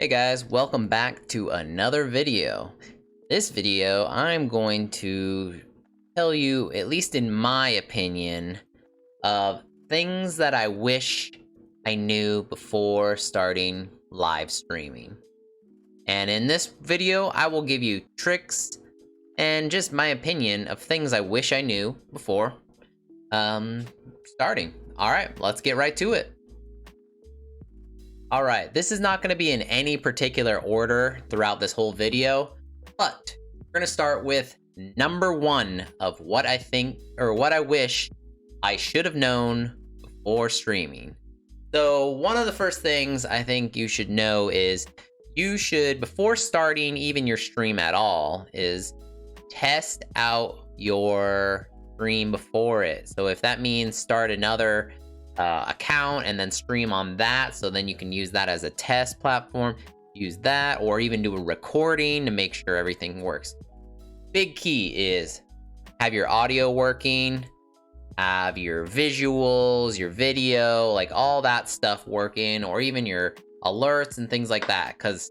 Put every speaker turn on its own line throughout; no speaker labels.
Hey guys, welcome back to another video. This video, I'm going to tell you, at least in my opinion, of things that I wish I knew before starting live streaming. And in this video, I will give you tricks and just my opinion of things I wish I knew before starting. Alright, let's get right to it. Alright, this is not going to be in any particular order throughout this whole video, but we're going to start with number one of what I think, or what I wish I should have known before streaming. So one of the first things I think you should know is you should, before starting even your stream at all, is test out your stream before it. So if that means start another account and then stream on that, so then you can use that as a test platform, use that, or even do a recording to make sure everything works. Big key is have your audio working, have your visuals, your video, like all that stuff working, or even your alerts and things like that, because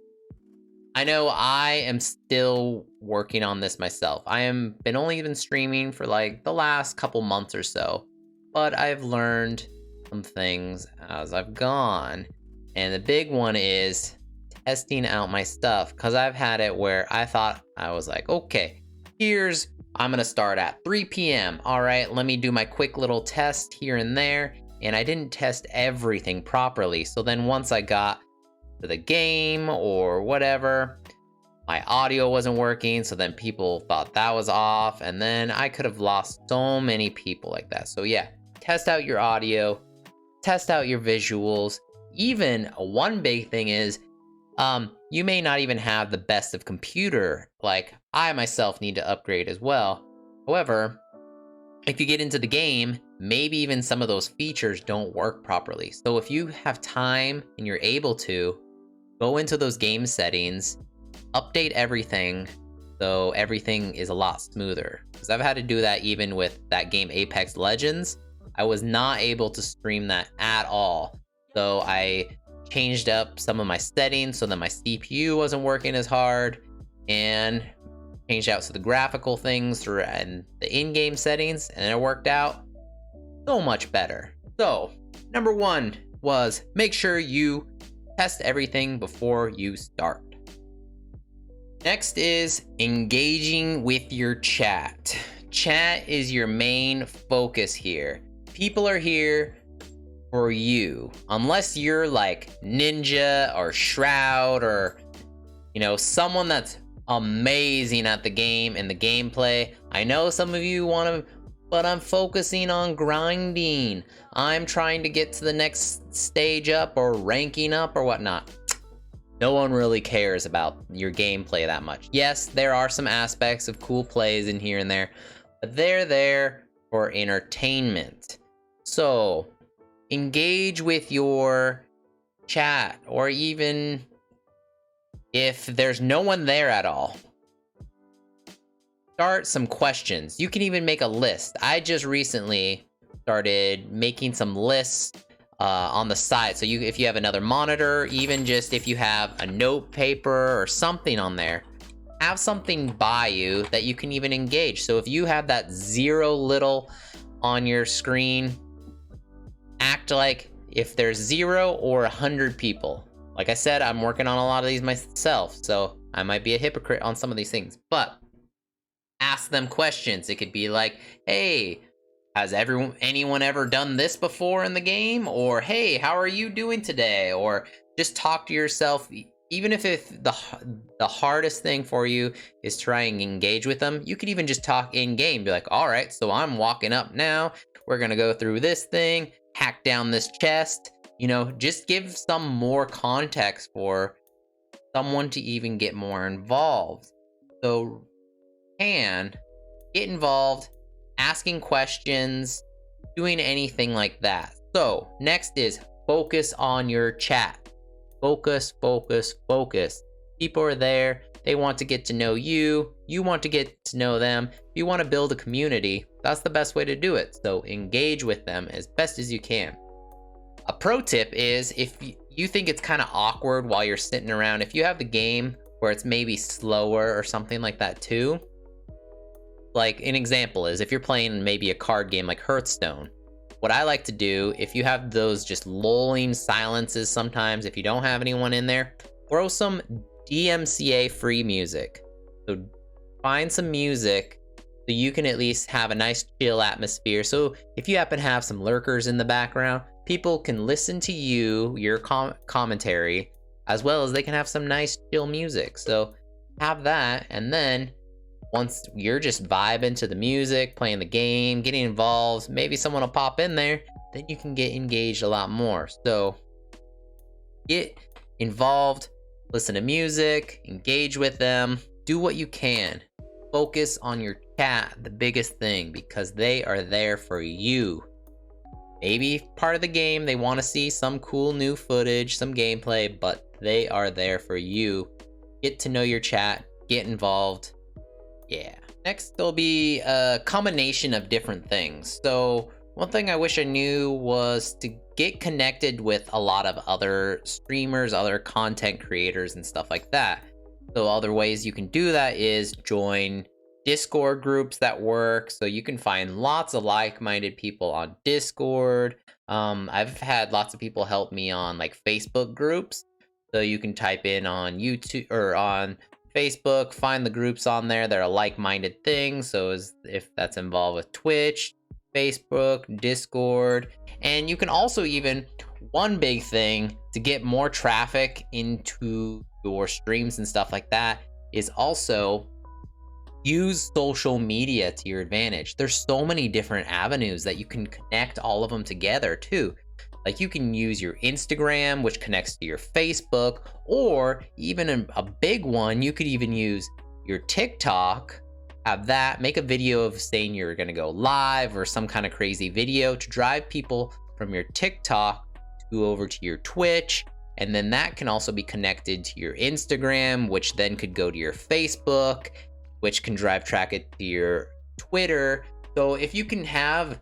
I know I am still working on this myself. I am only been streaming for like the last couple months or so, but I've learned some things as I've gone, and the big one is testing out my stuff, because I've had it where I thought I was like, okay, I'm gonna start at 3 p.m. all right, let me do my quick little test here and there, and I didn't test everything properly. So then once I got to the game or whatever, my audio wasn't working, so then people thought that was off, and then I could have lost so many people like that. So yeah, test out your audio, test out your visuals. Even one big thing is you may not even have the best of computer. Like I myself need to upgrade as well. However, if you get into the game, maybe even some of those features don't work properly. So if you have time and you're able to, go into those game settings, update everything so everything is a lot smoother. Because I've had to do that even with that game Apex Legends. I was not able to stream that at all. So I changed up some of my settings so that my CPU wasn't working as hard, and changed out some of the graphical things and the in-game settings, and it worked out so much better. So number one was make sure you test everything before you start. Next is engaging with your chat. Chat is your main focus here. People are here for you. Unless you're like Ninja or Shroud or, someone that's amazing at the game and the gameplay. I know some of you want to, but I'm focusing on grinding. I'm trying to get to the next stage up or ranking up or whatnot. No one really cares about your gameplay that much. Yes, there are some aspects of cool plays in here and there, but they're there for entertainment. So engage with your chat, or even if there's no one there at all, start some questions. You can even make a list. I just recently started making some lists on the side. So if you have another monitor, even just if you have a note paper or something on there, have something by you that you can even engage. So if you have that 0 little on your screen, act like if there's 0 or 100 people. Like I said, I'm working on a lot of these myself, so I might be a hypocrite on some of these things, but ask them questions. It could be like, hey, has anyone ever done this before in the game? Or hey, how are you doing today? Or just talk to yourself. Even if the hardest thing for you is trying to engage with them, you could even just talk in game. Be like, all right, so I'm walking up now. We're gonna go through this thing, hack down this chest. Just give some more context for someone to even get more involved. So can get involved, asking questions, doing anything like that. So next is focus on your chat. Focus, focus, focus. People are there. They want to get to know you. You want to get to know them. If you want to build a community, that's the best way to do it. So engage with them as best as you can. A pro tip is if you think it's kind of awkward while you're sitting around, if you have the game where it's maybe slower or something like that too, like an example is if you're playing maybe a card game like Hearthstone, what I like to do, if you have those just lulling silences sometimes, if you don't have anyone in there, throw some DMCA free music. So find some music so you can at least have a nice chill atmosphere. So if you happen to have some lurkers in the background, people can listen to you, your commentary, as well as they can have some nice chill music. So have that, and then once you're just vibing to the music, playing the game, getting involved, maybe someone will pop in there, then you can get engaged a lot more. So get involved, listen to music, engage with them, do what you can. Focus on your chat, the biggest thing, because they are there for you. Maybe part of the game, they want to see some cool new footage, some gameplay, but they are there for you. Get to know your chat, get involved. Yeah. Next, there'll be a combination of different things. So one thing I wish I knew was to get connected with a lot of other streamers, other content creators and stuff like that. So other ways you can do that is join Discord groups that work. So you can find lots of like-minded people on Discord. I've had lots of people help me on like Facebook groups. So you can type in on YouTube or on Facebook, find the groups on there that are like-minded things. So if that's involved with Twitch, Facebook, Discord, and you can also even, one big thing to get more traffic into your streams and stuff like that is also use social media to your advantage. There's so many different avenues that you can connect all of them together too. Like you can use your Instagram, which connects to your Facebook, or even a big one, you could even use your TikTok, have that, make a video of saying you're gonna go live or some kind of crazy video to drive people from your TikTok to over to your Twitch. And then that can also be connected to your Instagram, which then could go to your Facebook, which can drive traffic to your Twitter. So if you can have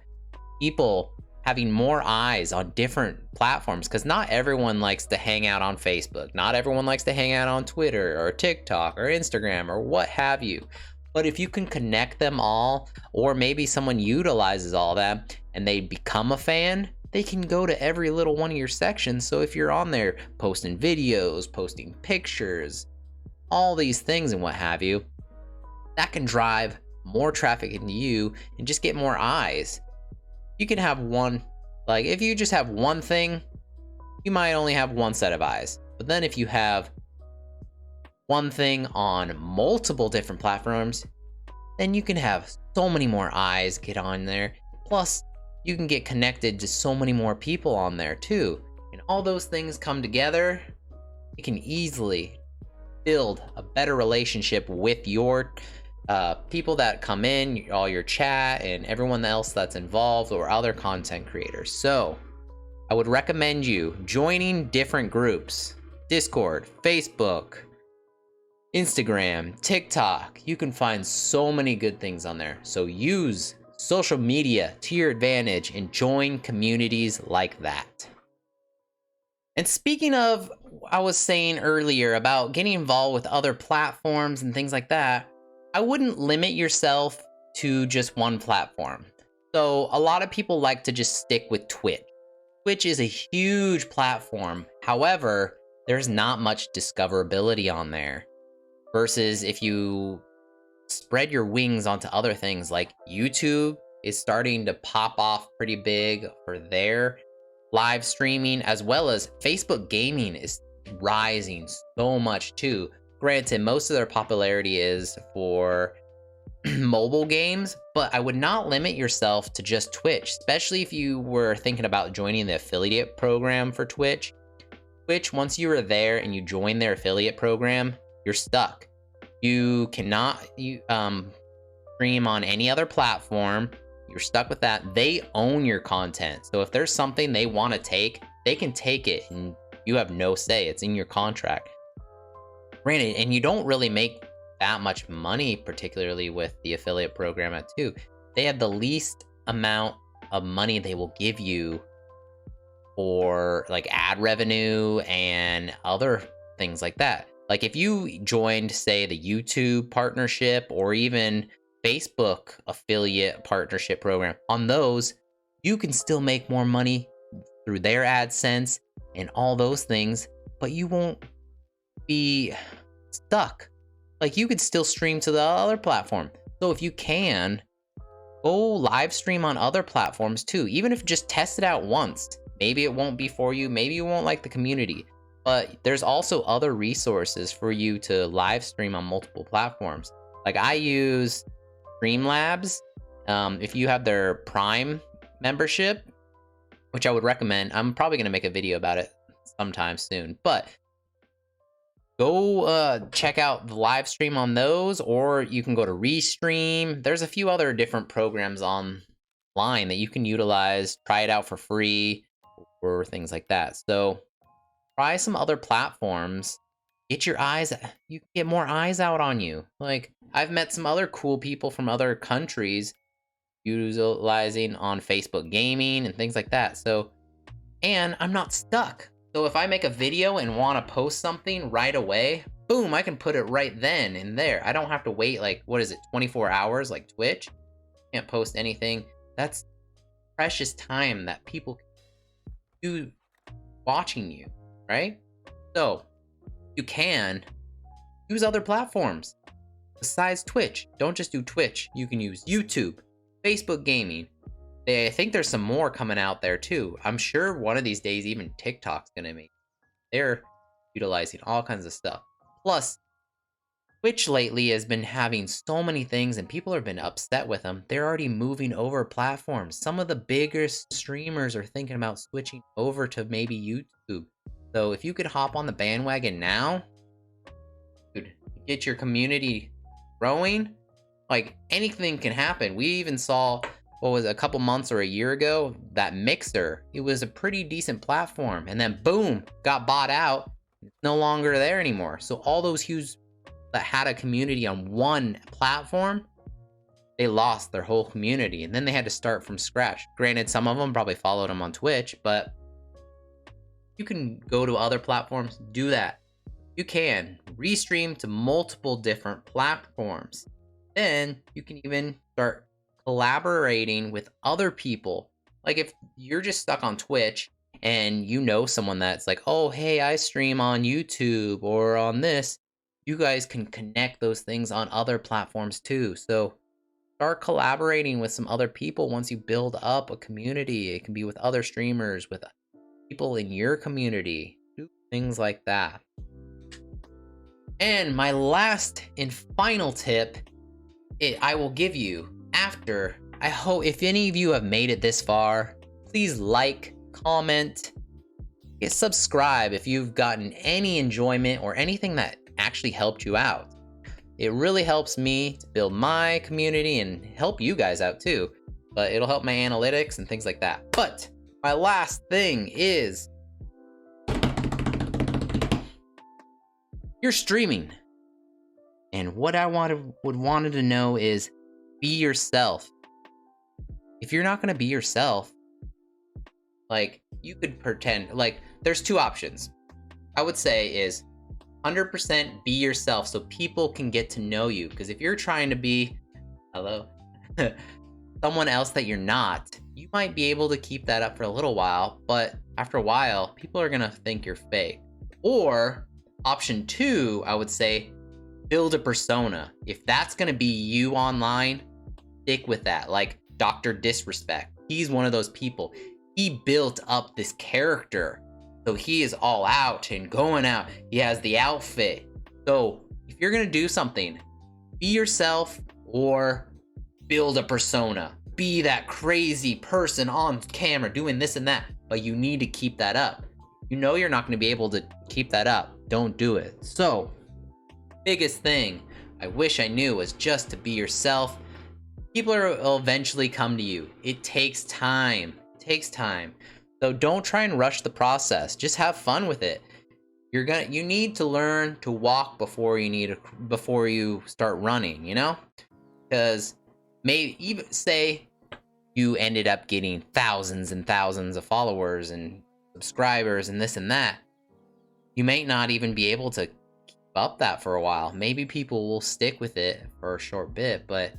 people having more eyes on different platforms, because not everyone likes to hang out on Facebook, not everyone likes to hang out on Twitter or TikTok or Instagram or what have you. But if you can connect them all, or maybe someone utilizes all that and they become a fan, they can go to every little one of your sections. So if you're on there posting videos, posting pictures, all these things and what have you, that can drive more traffic into you and just get more eyes. You can have one, like if you just have one thing, you might only have one set of eyes. But then if you have one thing on multiple different platforms, then you can have so many more eyes get on there. Plus, you can get connected to so many more people on there too. And all those things come together, you can easily build a better relationship with your people that come in, all your chat, and everyone else that's involved, or other content creators. So I would recommend you joining different groups: Discord, Facebook, Instagram, TikTok. You can find so many good things on there. So use social media to your advantage and join communities like that. And speaking of, I was saying earlier about getting involved with other platforms and things like that, I wouldn't limit yourself to just one platform. So a lot of people like to just stick with Twitch. Twitch is a huge platform. However, there's not much discoverability on there. Versus if you spread your wings onto other things, like YouTube is starting to pop off pretty big for their live streaming, as well as Facebook gaming is rising so much too. Granted, most of their popularity is for mobile games, but I would not limit yourself to just Twitch, especially if you were thinking about joining the affiliate program for Twitch. Twitch, once you are there and you join their affiliate program, you're stuck. You cannot stream on any other platform. You're stuck with that. They own your content. So if there's something they want to take, they can take it and you have no say. It's in your contract. Granted, and you don't really make that much money, particularly with the affiliate program at 2. They have the least amount of money they will give you for like ad revenue and other things like that. Like if you joined, say, the YouTube partnership or even Facebook affiliate partnership program, on those, you can still make more money through their AdSense and all those things, but you won't be stuck. Like you could still stream to the other platform. So if you can, go live stream on other platforms too, even if just test it out once. Maybe it won't be for you, maybe you won't like the community, but there's also other resources for you to live stream on multiple platforms. Like I use Streamlabs. If you have their Prime membership, which I would recommend, I'm probably going to make a video about it sometime soon, but go check out the live stream on those, or you can go to Restream. There's a few other different programs online that you can utilize, try it out for free, or things like that. So try some other platforms. Get your eyes, you can get more eyes out on you. Like I've met some other cool people from other countries utilizing on Facebook gaming and things like that. So, and I'm not stuck. So if I make a video and want to post something right away, boom, I can put it right then and there. I don't have to wait like, what is it, 24 hours like Twitch? Can't post anything. That's precious time that people can do watching you, right? So you can use other platforms besides Twitch. Don't just do Twitch. You can use YouTube, Facebook gaming. I think there's some more coming out there too. I'm sure one of these days even TikTok's gonna make. They're utilizing all kinds of stuff. Plus, Twitch lately has been having so many things and people have been upset with them. They're already moving over platforms. Some of the biggest streamers are thinking about switching over to maybe YouTube. So if you could hop on the bandwagon now, dude, get your community growing, like anything can happen. We even saw, what was it, a couple months or a year ago, that Mixer, it was a pretty decent platform, and then boom, got bought out. It's no longer there anymore. So all those huge that had a community on one platform, they lost their whole community, and then they had to start from scratch. Granted, some of them probably followed them on Twitch, but you can go to other platforms, do that. You can restream to multiple different platforms. Then you can even start collaborating with other people. Like if you're just stuck on Twitch and you know someone that's like, oh, hey, I stream on YouTube or on this, you guys can connect those things on other platforms too. So start collaborating with some other people once you build up a community. It can be with other streamers, with people in your community, do things like that. And my last and final tip I will give you after, I hope if any of you have made it this far, please like, comment, subscribe if you've gotten any enjoyment or anything that actually helped you out. It really helps me to build my community and help you guys out too, but it'll help my analytics and things like that. But my last thing is, you're streaming. And what I wanted to know is, be yourself. If you're not gonna be yourself, like you could pretend, like there's two options. I would say is 100% be yourself so people can get to know you. Because if you're trying to be, someone else that you're not, you might be able to keep that up for a little while, but after a while, people are gonna think you're fake. Or option two, I would say, build a persona. If that's gonna be you online, stick with that. Like Dr. Disrespect, he's one of those people. He built up this character, so he is all out and going out. He has the outfit. So if you're gonna do something, be yourself or build a persona. Be that crazy person on camera doing this and that, but you need to keep that up. You know you're not gonna be able to keep that up. Don't do it. So biggest thing I wish I knew was just to be yourself. People will eventually come to you. It takes time. It takes time. So don't try and rush the process. Just have fun with it. You need to learn to walk before you start running, you know? Because maybe even say you ended up getting thousands and thousands of followers and subscribers and this and that, you may not even be able to keep up that for a while. Maybe people will stick with it for a short bit, but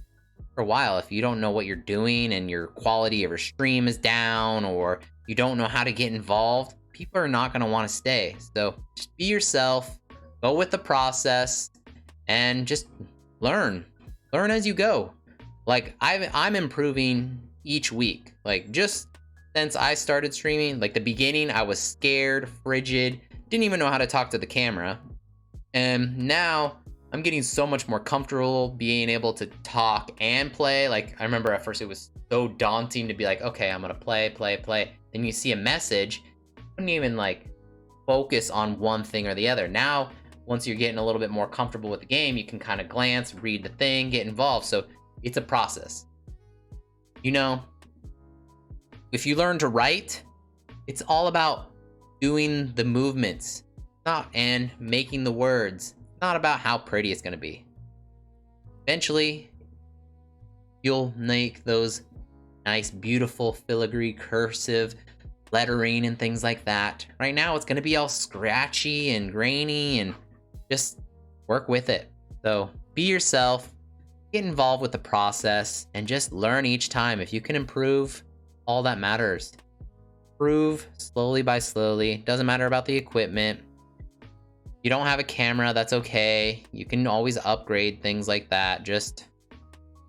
for a while, if you don't know what you're doing and your quality of your stream is down, or you don't know how to get involved, people are not going to want to stay. So just be yourself, go with the process, and just learn as you go. Like I'm improving each week. Like just since I started streaming, like the beginning, I was scared, frigid, didn't even know how to talk to the camera. And now I'm getting so much more comfortable being able to talk and play. Like I remember at first it was so daunting to be like, okay, I'm gonna play. Then you see a message, you couldn't even like focus on one thing or the other. Now, once you're getting a little bit more comfortable with the game, you can kind of glance, read the thing, get involved. So it's a process. You know, if you learn to write, it's all about doing the movements, and making the words. Not about how pretty it's going to be. Eventually, you'll make those nice, beautiful, filigree, cursive lettering and things like that. Right now, it's going to be all scratchy and grainy, and just work with it. So be yourself, get involved with the process, and just learn each time. If you can improve, all that matters. Improve slowly by slowly. Doesn't matter about the equipment. You don't have a camera, that's okay. You can always upgrade, things like that. Just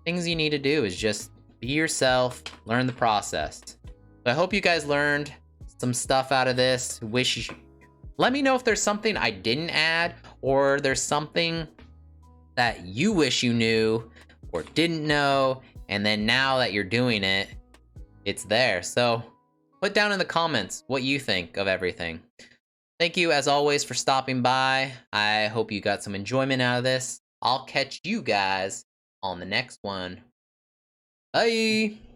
things you need to do is just be yourself, learn the process. So I hope you guys learned some stuff out of this. Let me know if there's something I didn't add, or there's something that you wish you knew or didn't know, and then now that you're doing it, it's there. So put down in the comments what you think of everything. Thank you, as always, for stopping by. I hope you got some enjoyment out of this. I'll catch you guys on the next one. Bye!